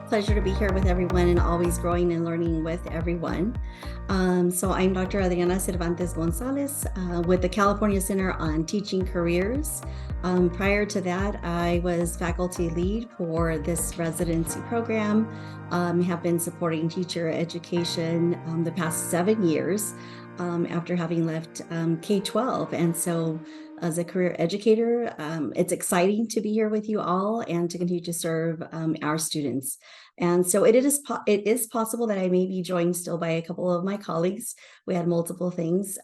Pleasure to be here with everyone and always growing and learning with everyone. So I'm Dr. Adriana Cervantes Gonzalez with the California Center on Teaching Careers. Prior to that, I was faculty lead for this residency program, have been supporting teacher education the past 7 years after having left K-12. And so as a career educator, it's exciting to be here with you all and to continue to serve our students. And so it is possible that I may be joined still by a couple of my colleagues. We had multiple things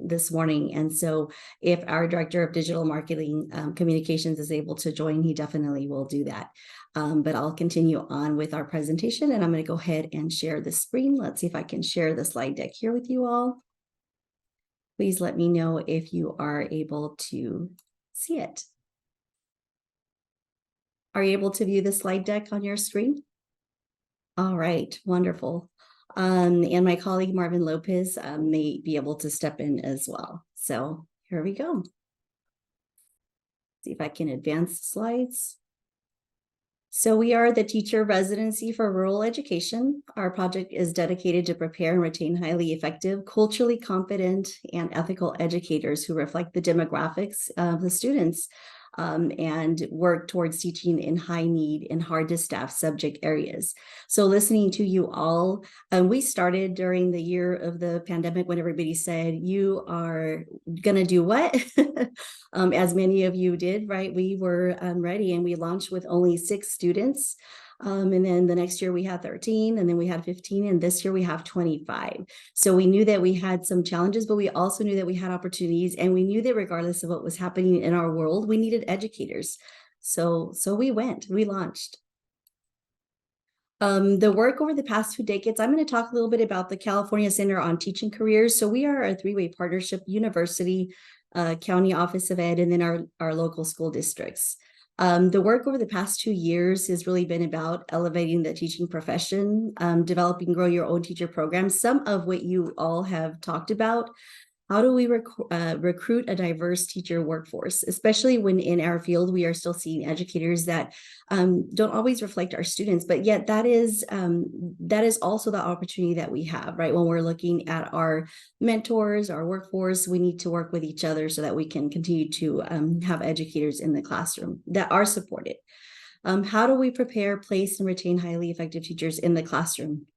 this morning. And so if our director of digital marketing communications is able to join, he definitely will do that. But I'll continue on with our presentation, and I'm going to go ahead and share the screen. Let's see if I can share the slide deck here with you all. Please let me know if you are able to see it. Are you able to view the slide deck on your screen? All right, wonderful. And my colleague Marvin Lopez may be able to step in as well. So here we go. See if I can advance the slides. So we are the teacher residency for rural education. Our project is dedicated to prepare and retain highly effective, culturally competent, and ethical educators who reflect the demographics of the students and work towards teaching in high need and hard to staff subject areas. So listening to you all, we started during the year of the pandemic when everybody said, you are going to do what? As many of you did, right? We were ready, and we launched with only 6 students. And then the next year we had 13, and then we had 15, and this year we have 25. So we knew that we had some challenges, but we also knew that we had opportunities, and we knew that regardless of what was happening in our world, we needed educators. So we launched. The work over the past 2 decades, I'm going to talk a little bit about the California Center on Teaching Careers. So we are a 3-way partnership: university, county office of ed, and then our local school districts. The work over the past 2 years has really been about elevating the teaching profession, developing, grow your own teacher programs, some of what you all have talked about. How do we recruit a diverse teacher workforce, especially when in our field we are still seeing educators that don't always reflect our students, but yet that is also the opportunity that we have, right? When we're looking at our mentors, our workforce, we need to work with each other so that we can continue to have educators in the classroom that are supported. How do we prepare, place, and retain highly effective teachers in the classroom?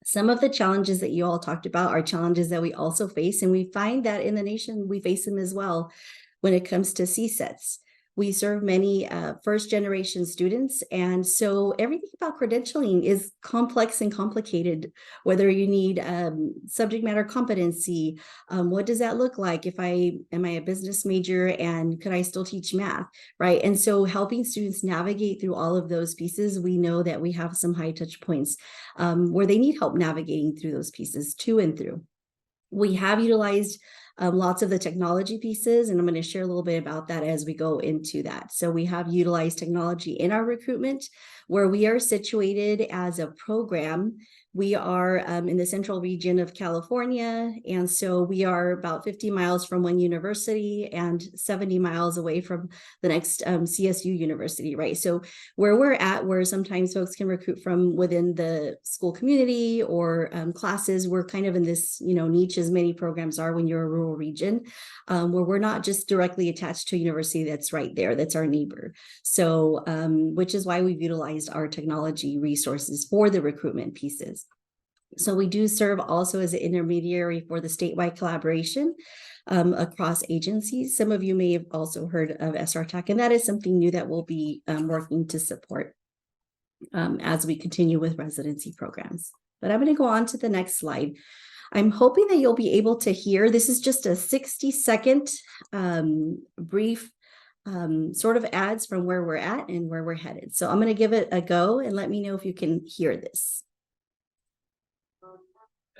Some of the challenges that you all talked about are challenges that we also face, and we find that in the nation we face them as well when it comes to CSETs. We serve many first-generation students, and so everything about credentialing is complex and complicated, whether you need subject matter competency, what does that look like? Am I a business major and could I still teach math, right? And so helping students navigate through all of those pieces, we know that we have some high touch points where they need help navigating through those pieces to and through. We have utilized lots of the technology pieces, and I'm going to share a little bit about that as we go into that. So we have utilized technology in our recruitment, where we are situated as a program. We are in the central region of California, and so we are about 50 miles from one university and 70 miles away from the next CSU university, right? So where we're at, where sometimes folks can recruit from within the school community or classes, we're kind of in this, niche as many programs are when you're a rural region, where we're not just directly attached to a university that's right there, that's our neighbor. So, which is why we've utilized our technology resources for the recruitment pieces. So we do serve also as an intermediary for the statewide collaboration across agencies. Some of you may have also heard of SRTAC, and that is something new that we'll be working to support as we continue with residency programs. But I'm going to go on to the next slide. I'm hoping that you'll be able to hear. This is just a 60-second brief sort of ads from where we're at and where we're headed. So I'm going to give it a go and let me know if you can hear this.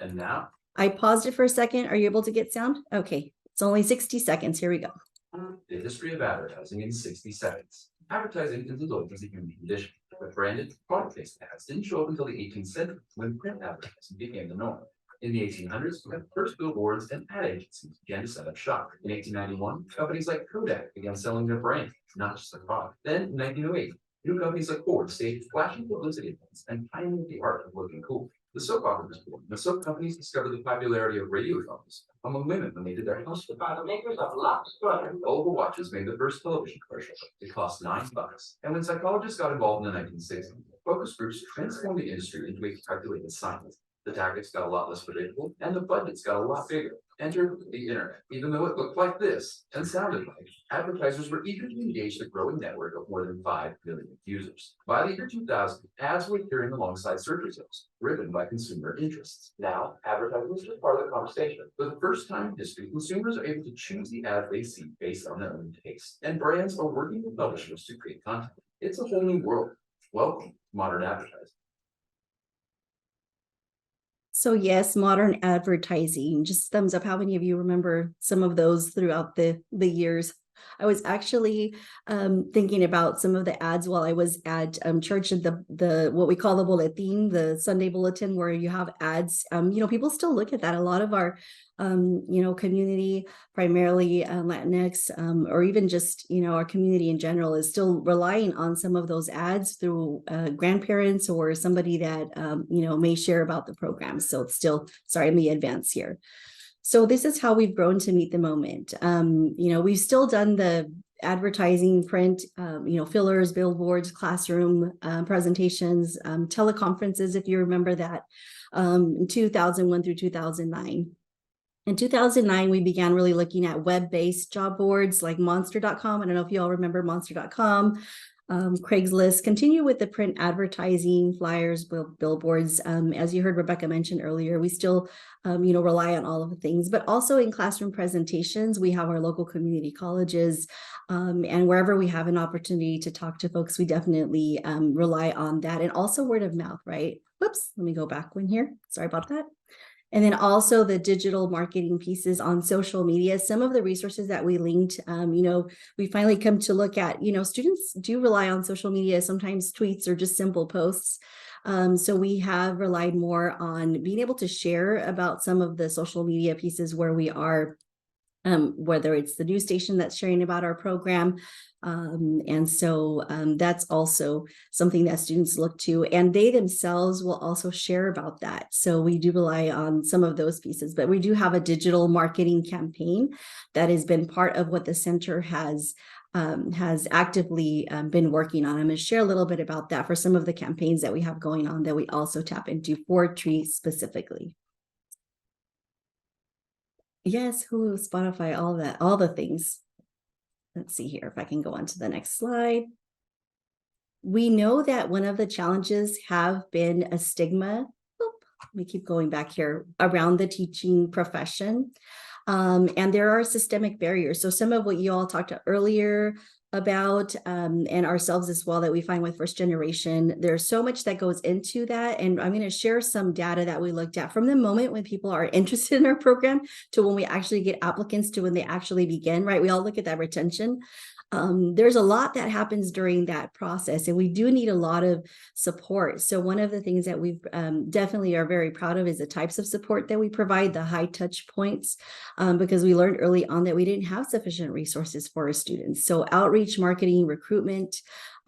And now? I paused it for a second. Are you able to get sound? Okay, it's only 60 seconds. Here we go. The history of advertising in 60 seconds. Advertising is looked as a human condition, but branded, product-based ads didn't show up until the 18th century, when print advertising became the norm. In the 1800s, we had first billboards and ad agencies began to set up shop. In 1891, companies like Kodak began selling their brand, not just the product. Then, in 1908, New companies like Ford staged flashy publicity events and pioneered the art of looking cool. The soap opera was born. The soap companies discovered the popularity of radio dramas among women when they did their house. By the makers of Lux Brother. Oval Watches made the first television commercial. It cost $9. And when psychologists got involved in the 1960s, focus groups transformed the industry into a calculated science. The tactics got a lot less predictable, and the budgets got a lot bigger. Enter the internet. Even though it looked like this and sounded like, advertisers were eager to engage the growing network of more than 5 million users. By the year 2000, ads were appearing alongside search results, driven by consumer interests. Now, advertising is just part of the conversation. For the first time in history, consumers are able to choose the ads they see based on their own taste, and brands are working with publishers to create content. It's a whole new world. Welcome to modern advertising. So yes, modern advertising, just thumbs up. How many of you remember some of those throughout the years? I was actually thinking about some of the ads while I was at church at the what we call the bulletin, the Sunday bulletin, where you have ads. People still look at that. A lot of our community, primarily Latinx, or even just our community in general, is still relying on some of those ads through grandparents or somebody that may share about the program. So it's still, sorry, I'm the advance here. So this is how we've grown to meet the moment. We've still done the advertising, print, fillers, billboards, classroom presentations, teleconferences, if you remember that, in 2001 through 2009. In 2009, we began really looking at web-based job boards like monster.com. I don't know if you all remember monster.com. Craigslist, continue with the print advertising, flyers, billboards. As you heard Rebecca mention earlier, we still, rely on all of the things, but also in classroom presentations, we have our local community colleges, and wherever we have an opportunity to talk to folks, we definitely rely on that, and also word of mouth, right? Whoops, let me go back one here. Sorry about that. And then also the digital marketing pieces on social media. Some of the resources that we linked, we finally come to look at, students do rely on social media, sometimes tweets or just simple posts. So we have relied more on being able to share about some of the social media pieces where we are, whether it's the news station that's sharing about our program. And so that's also something that students look to, and they themselves will also share about that. So we do rely on some of those pieces, but we do have a digital marketing campaign that has been part of what the center has actively been working on. I'm going to share a little bit about that for some of the campaigns that we have going on that we also tap into for TRRE specifically. Yes, Hulu, Spotify, all the things. Let's see here if I can go on to the next slide. We know that one of the challenges have been a stigma. Let me keep going back here around the teaching profession. And there are systemic barriers. So some of what you all talked earlier about, and ourselves as well, that we find with first generation, there's so much that goes into that. And I'm going to share some data that we looked at from the moment when people are interested in our program to when we actually get applicants to when they actually begin, right? We all look at that retention. There's a lot that happens during that process, and we do need a lot of support. So one of the things that we've definitely are very proud of is the types of support that we provide, the high touch points, because we learned early on that we didn't have sufficient resources for our students. So outreach, marketing, recruitment,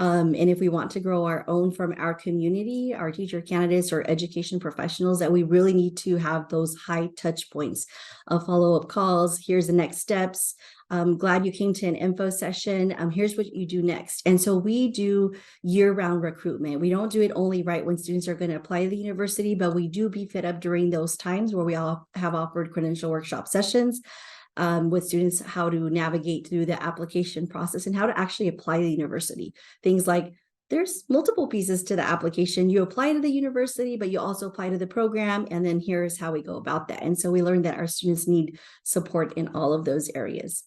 and if we want to grow our own from our community, our teacher candidates or education professionals, that we really need to have those high touch points of follow-up calls. Here's the next steps. I'm glad you came to an info session. Here's what you do next. And so we do year-round recruitment. We don't do it only right when students are going to apply to the university, but we do beef it up during those times where we all have offered credential workshop sessions with students, how to navigate through the application process and how to actually apply to the university. Things like, there's multiple pieces to the application. You apply to the university, but you also apply to the program. And then here's how we go about that. And so we learned that our students need support in all of those areas.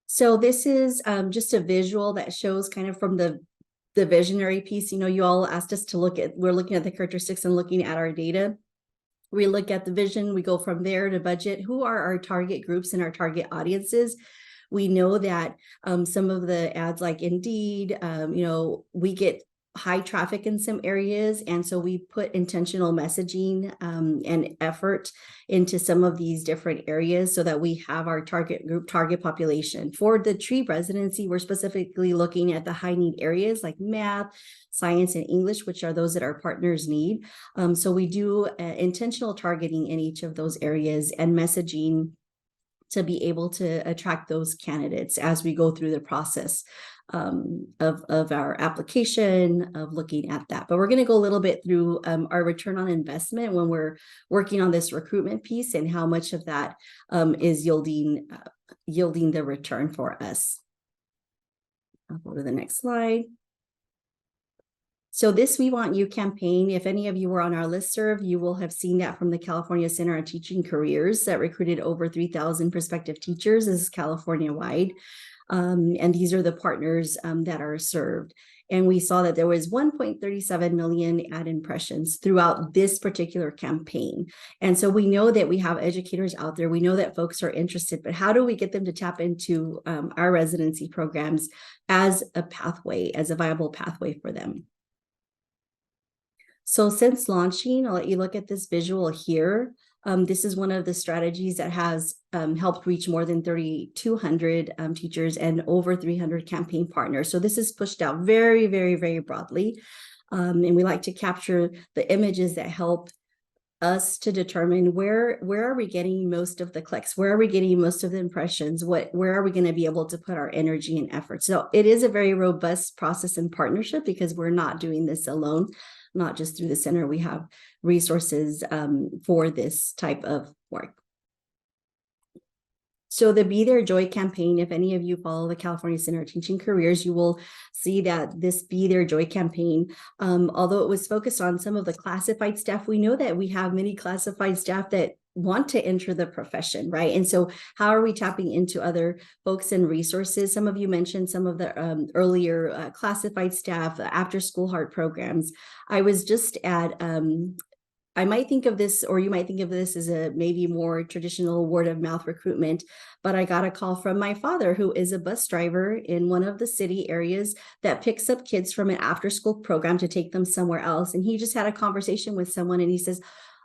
So this is just a visual that shows kind of from the visionary piece. You all asked us to we're looking at the characteristics and looking at our data. We look at the vision, we go from there to budget. Who are our target groups and our target audiences? We know that some of the ads like Indeed, we get high traffic in some areas. And so we put intentional messaging and effort into some of these different areas so that we have our target group, target population. For the TRRE residency, we're specifically looking at the high need areas like math, science, and English, which are those that our partners need. So we do intentional targeting in each of those areas and messaging to be able to attract those candidates as we go through the process of our application, of looking at that. But we're going to go a little bit through our return on investment when we're working on this recruitment piece and how much of that is yielding the return for us. I'll go to the next slide. So this We Want You campaign, if any of you were on our listserv, you will have seen that from the California Center on Teaching Careers that recruited over 3,000 prospective teachers. This is California-wide. And these are the partners that are served. And we saw that there was 1.37 million ad impressions throughout this particular campaign. And so we know that we have educators out there. We know that folks are interested, but how do we get them to tap into our residency programs as a pathway, as a viable pathway for them? So since launching, I'll let you look at this visual here. This is one of the strategies that has helped reach more than 3,200 teachers and over 300 campaign partners. So this is pushed out very, very, very broadly. And we like to capture the images that help us to determine where are we getting most of the clicks, where are we getting most of the impressions, where are we going to be able to put our energy and effort. So it is a very robust process and partnership because we're not doing this alone, not just through the center. We have resources for this type of work. So the Be Their Joy campaign, if any of you follow the California Center of Teaching Careers, you will see that this Be Their Joy campaign, although it was focused on some of the classified staff, we know that we have many classified staff that want to enter the profession, right? And so how are we tapping into other folks and resources? Some of you mentioned some of the earlier classified staff, after school heart programs. I was just at I might think of this, or you might think of this as a maybe more traditional word of mouth recruitment, but I got a call from my father, who is a bus driver in one of the city areas that picks up kids from an after school program to take them somewhere else. And he just had a conversation with someone and he says,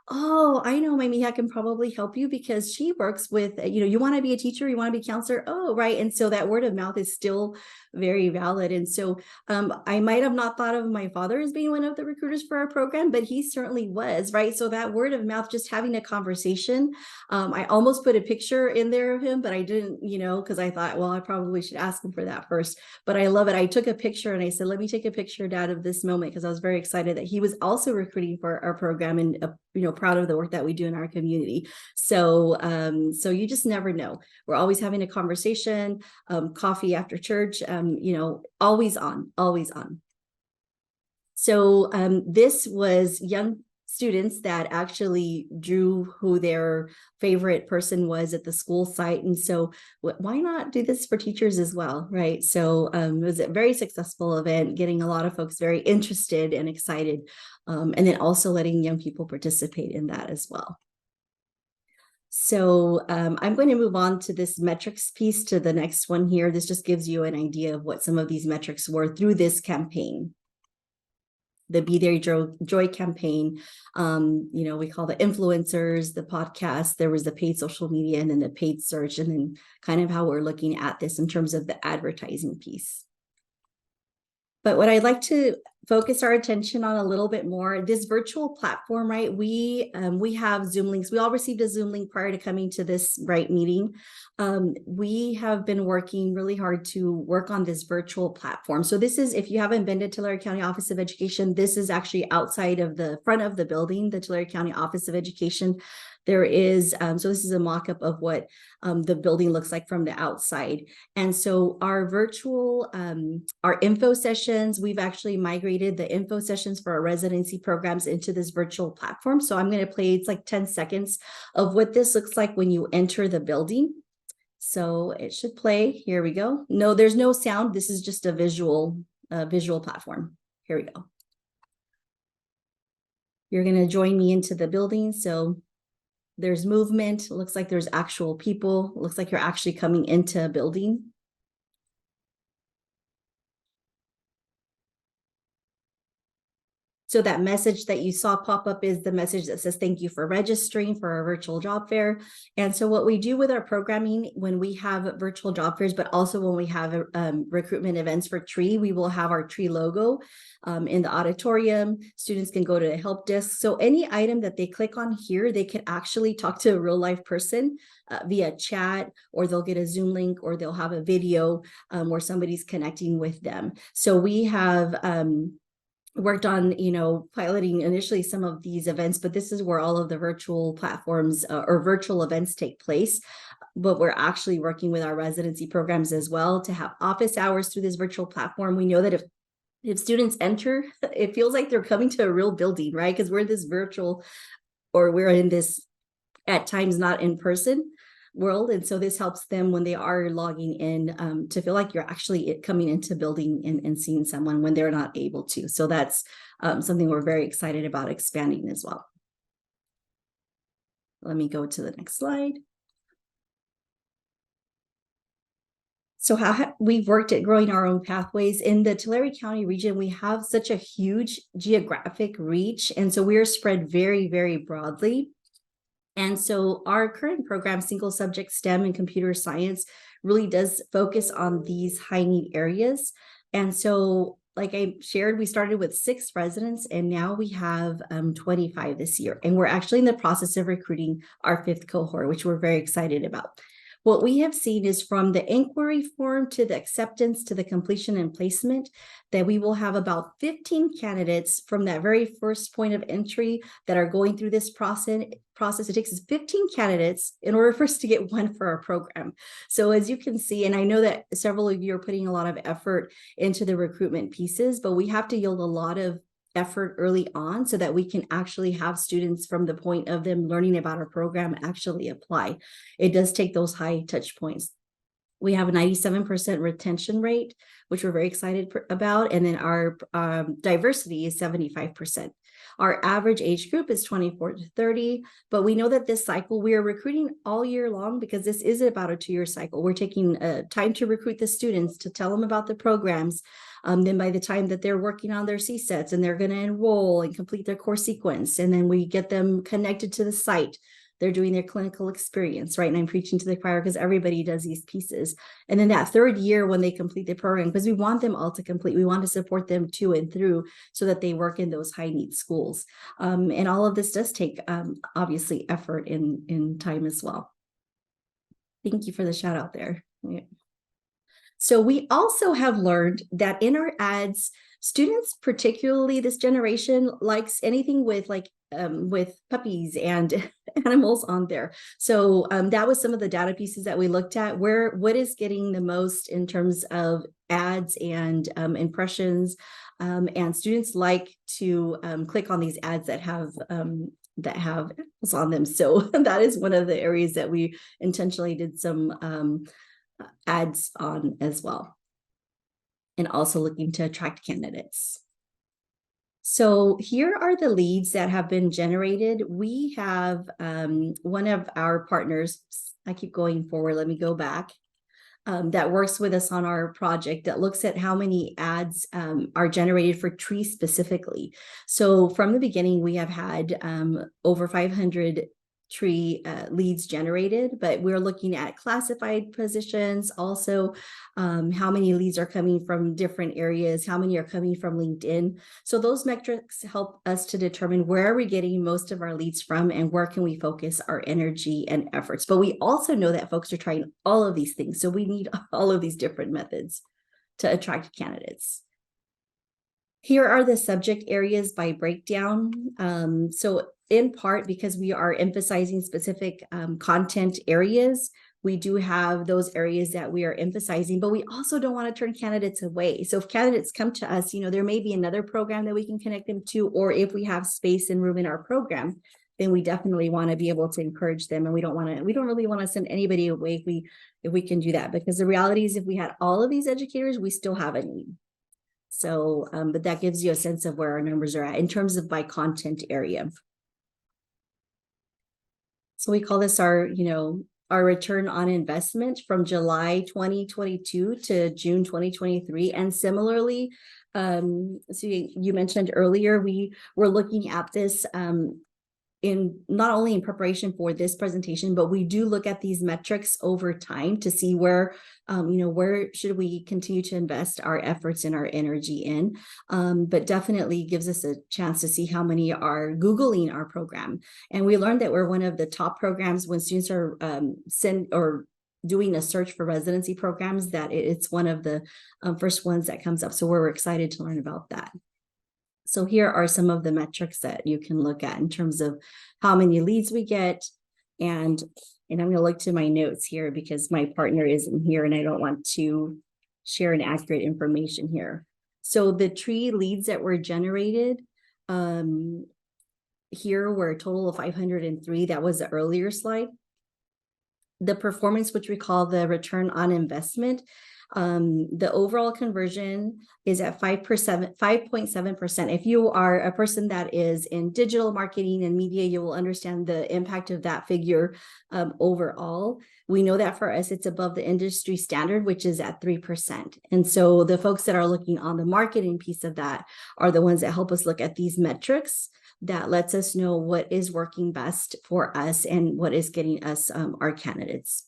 oh, I know my Mija can probably help you because she works with, you want to be a teacher, you want to be a counselor. Oh, right. And so that word of mouth is still very valid. And so I might have not thought of my father as being one of the recruiters for our program, but he certainly was, right? So that word of mouth, just having a conversation, I almost put a picture in there of him, but I didn't, because I thought, well, I probably should ask him for that first. But I love it. I took a picture and I said, let me take a picture out of this moment because I was very excited that he was also recruiting for our program and, proud of the work that we do in our community. So, so you just never know. We're always having a conversation, coffee after church, always on, always on. So this was young students that actually drew who their favorite person was at the school site. And so why not do this for teachers as well, right? So it was a very successful event, getting a lot of folks very interested and excited, and then also letting young people participate in that as well. So I'm going to move on to this metrics piece, to the next one here. This just gives you an idea of what some of these metrics were through this campaign. The Be Their Joy campaign, we call the influencers, the podcast, there was the paid social media, and then the paid search, and then kind of how we're looking at this in terms of the advertising piece. But what I'd like to focus our attention on a little bit more, this virtual platform, right? We have Zoom links. We all received a Zoom link prior to coming to this meeting. We have been working really hard to work on this virtual platform. So this is, if you haven't been to Tulare County Office of Education, this is actually outside of the front of the building, the Tulare County Office of Education. There is, so this is a mock-up of what the building looks like from the outside. And so our virtual, our info sessions, we've actually migrated the info sessions for our residency programs into this virtual platform. So I'm going to play, it's like 10 seconds of what this looks like when you enter the building. So it should play. Here we go. No, there's no sound. This is just a visual platform. Here we go. You're going to join me into the building. So there's movement. It looks like there's actual people. It looks like you're actually coming into a building. So that message that you saw pop up is the message that says, thank you for registering for our virtual job fair. And so what we do with our programming when we have virtual job fairs, but also when we have recruitment events for TRRE, we will have our TRRE logo in the auditorium. Students can go to the help desk. So any item that they click on here, they can actually talk to a real life person via chat, or they'll get a Zoom link, or they'll have a video where somebody's connecting with them. So we have worked on, piloting initially some of these events, but this is where all of the virtual platforms or virtual events take place. But we're actually working with our residency programs as well to have office hours through this virtual platform. We know that if students enter, it feels like they're coming to a real building, right? Because we're this virtual, or we're in this at times not in person world. And so this helps them when they are logging in to feel like you're actually coming into building and seeing someone when they're not able to. So that's something we're very excited about expanding as well. Let me go to the next slide. So how we've worked at growing our own pathways in the Tulare County region. We have such a huge geographic reach. And so we're spread very, very broadly. And so our current program, single subject STEM and computer science, really does focus on these high need areas. And so, like I shared, we started with 6 residents, and now we have 25 this year. And we're actually in the process of recruiting our 5th cohort, which we're very excited about. What we have seen is from the inquiry form to the acceptance to the completion and placement, that we will have about 15 candidates from that very first point of entry that are going through this process. It takes us 15 candidates in order for us to get one for our program. So as you can see, and I know that several of you are putting a lot of effort into the recruitment pieces, but we have to yield a lot of effort early on so that we can actually have students from the point of them learning about our program actually apply. It does take those high touch points. We have a 97% retention rate, which we're very excited about. And then our diversity is 75%. Our average age group is 24 to 30, but we know that this cycle, we are recruiting all year long because this is about a 2-year cycle. We're taking time to recruit the students, to tell them about the programs. Then by the time that they're working on their CSETs and they're going to enroll and complete their course sequence, and then we get them connected to the site, they're doing their clinical experience, right? And I'm preaching to the choir because everybody does these pieces. And then that 3rd year when they complete the program, because we want them all to complete, we want to support them to and through so that they work in those high need schools. And all of this does take obviously effort in time as well. Thank you for the shout out there. Yeah. So we also have learned that in our ads, students, particularly this generation, likes anything with with puppies and animals on there. So that was some of the data pieces that we looked at, what is getting the most in terms of ads and impressions. And students like to click on these ads that have animals on them. So that is one of the areas that we intentionally did some ads on as well, and also looking to attract candidates. So here are the leads that have been generated. We have one of our partners, I keep going forward, let me go back, that works with us on our project that looks at how many ads are generated for TRRE specifically. So from the beginning, we have had over 500 TRRE leads generated, but we're looking at classified positions, also how many leads are coming from different areas, how many are coming from LinkedIn. So those metrics help us to determine where are we getting most of our leads from and where can we focus our energy and efforts. But we also know that folks are trying all of these things, so we need all of these different methods to attract candidates. Here are the subject areas by breakdown. So in part, because we are emphasizing specific content areas, we do have those areas that we are emphasizing, but we also don't want to turn candidates away. So if candidates come to us, there may be another program that we can connect them to, or if we have space and room in our program, then we definitely want to be able to encourage them. And we don't really want to send anybody away if we can do that, because the reality is if we had all of these educators, we still have a need. So, but that gives you a sense of where our numbers are at in terms of by content area. So we call this our, our return on investment from July 2022 to June 2023. And similarly, so you mentioned earlier, we were looking at this in not only in preparation for this presentation, but we do look at these metrics over time to see where, where should we continue to invest our efforts and our energy in. But definitely gives us a chance to see how many are Googling our program. And we learned that we're one of the top programs when students are doing a search for residency programs, that it's one of the first ones that comes up. So we're excited to learn about that. So here are some of the metrics that you can look at in terms of how many leads we get. And I'm going to look to my notes here because my partner isn't here and I don't want to share inaccurate information here. So the TRRE leads that were generated here were a total of 503. That was the earlier slide. The performance, which we call the return on investment, the overall conversion is at 5.7%. If you are a person that is in digital marketing and media, you will understand the impact of that figure overall. We know that for us, it's above the industry standard, which is at 3%. And so the folks that are looking on the marketing piece of that are the ones that help us look at these metrics that lets us know what is working best for us and what is getting us our candidates.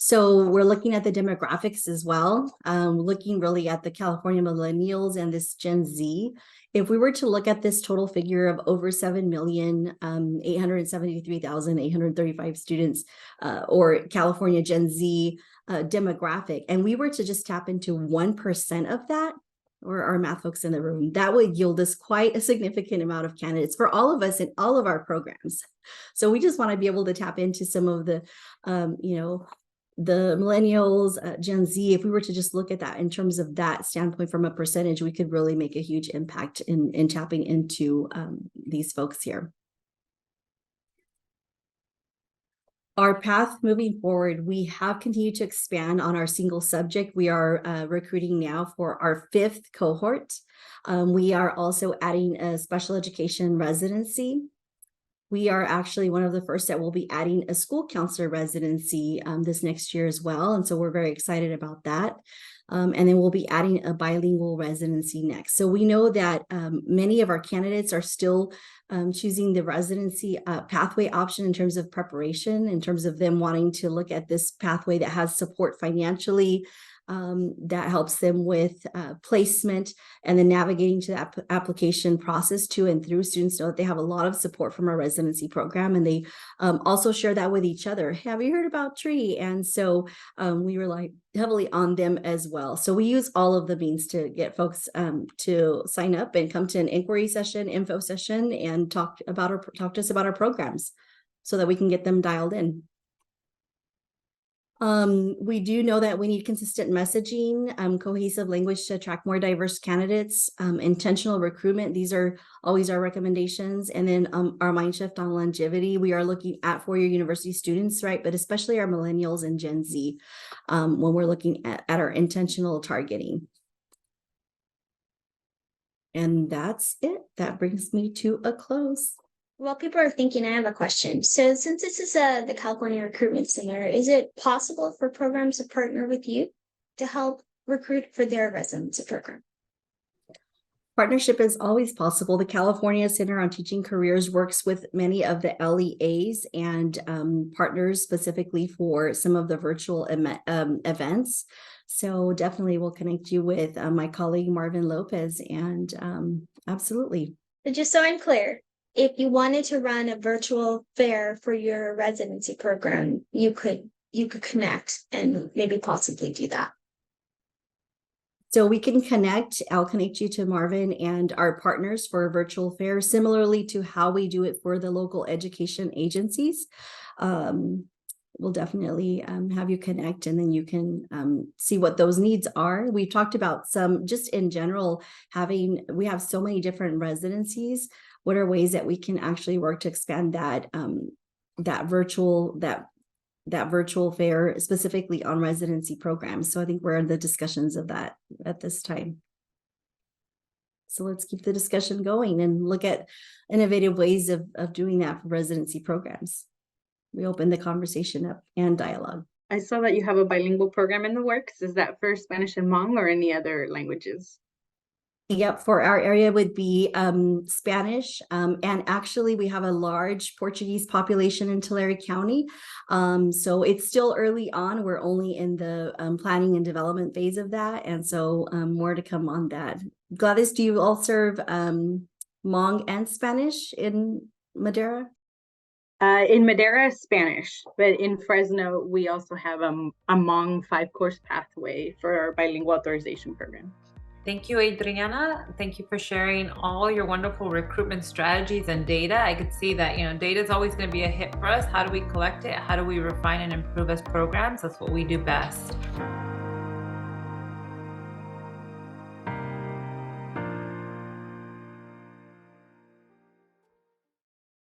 So we're looking at the demographics as well, looking really at the California millennials and this Gen Z. If we were to look at this total figure of over 7,873,835 students, or California Gen Z demographic, and we were to just tap into 1% of that, or our math folks in the room, that would yield us quite a significant amount of candidates for all of us in all of our programs. So we just want to be able to tap into some of the, the millennials, Gen Z. If we were to just look at that in terms of that standpoint from a percentage, we could really make a huge impact in tapping into these folks here. Our path moving forward, we have continued to expand on our single subject. We are recruiting now for our 5th cohort. We are also adding a special education residency. We are actually one of the first that will be adding a school counselor residency this next year as well. And so we're very excited about that. And then we'll be adding a bilingual residency next. So we know that many of our candidates are still choosing the residency pathway option in terms of preparation, in terms of them wanting to look at this pathway that has support financially, that helps them with placement, and then navigating to that application process to and through. Students know that they have a lot of support from our residency program, and they also share that with each other. Have you heard about TRRE? And so we rely heavily on them as well. So we use all of the means to get folks to sign up and come to an inquiry session, info session, and talk to us about our programs so that we can get them dialed in. We do know that we need consistent messaging, cohesive language to attract more diverse candidates, intentional recruitment. These are always our recommendations. And then our mind shift on longevity. We are looking at four-year university students, right? But especially our millennials and Gen Z when we're looking at our intentional targeting. And that's it. That brings me to a close. While people are thinking, I have a question. So since this is the California Recruitment Center, is it possible for programs to partner with you to help recruit for their residency program? Partnership is always possible. The California Center on Teaching Careers works with many of the LEAs and partners specifically for some of the virtual events. So definitely we'll connect you with my colleague, Marvin Lopez, and absolutely. So just so I'm clear, if you wanted to run a virtual fair for your residency program, you could connect and maybe possibly do that. So we can connect. I'll connect you to Marvin and our partners for a virtual fair, similarly to how we do it for the local education agencies. We'll definitely have you connect, and then you can see what those needs are. We've talked about some, just in general, we have so many different residencies. What are ways that we can actually work to expand that virtual fair specifically on residency programs? So I think we're in the discussions of that at this time. So let's keep the discussion going and look at innovative ways of doing that for residency programs. We open the conversation up and dialogue. I saw that you have a bilingual program in the works. Is that for Spanish and Hmong or any other languages? Yep, for our area would be Spanish. And actually we have a large Portuguese population in Tulare County. So it's still early on. We're only in the planning and development phase of that. And so more to come on that. Gladys, do you all serve Hmong and Spanish in Madera? In Madera, Spanish, but in Fresno, we also have a Hmong 5-course pathway for our bilingual authorization program. Thank you, Adriana. Thank you for sharing all your wonderful recruitment strategies and data. I could see that, data is always going to be a hit for us. How do we collect it? How do we refine and improve as programs? That's what we do best.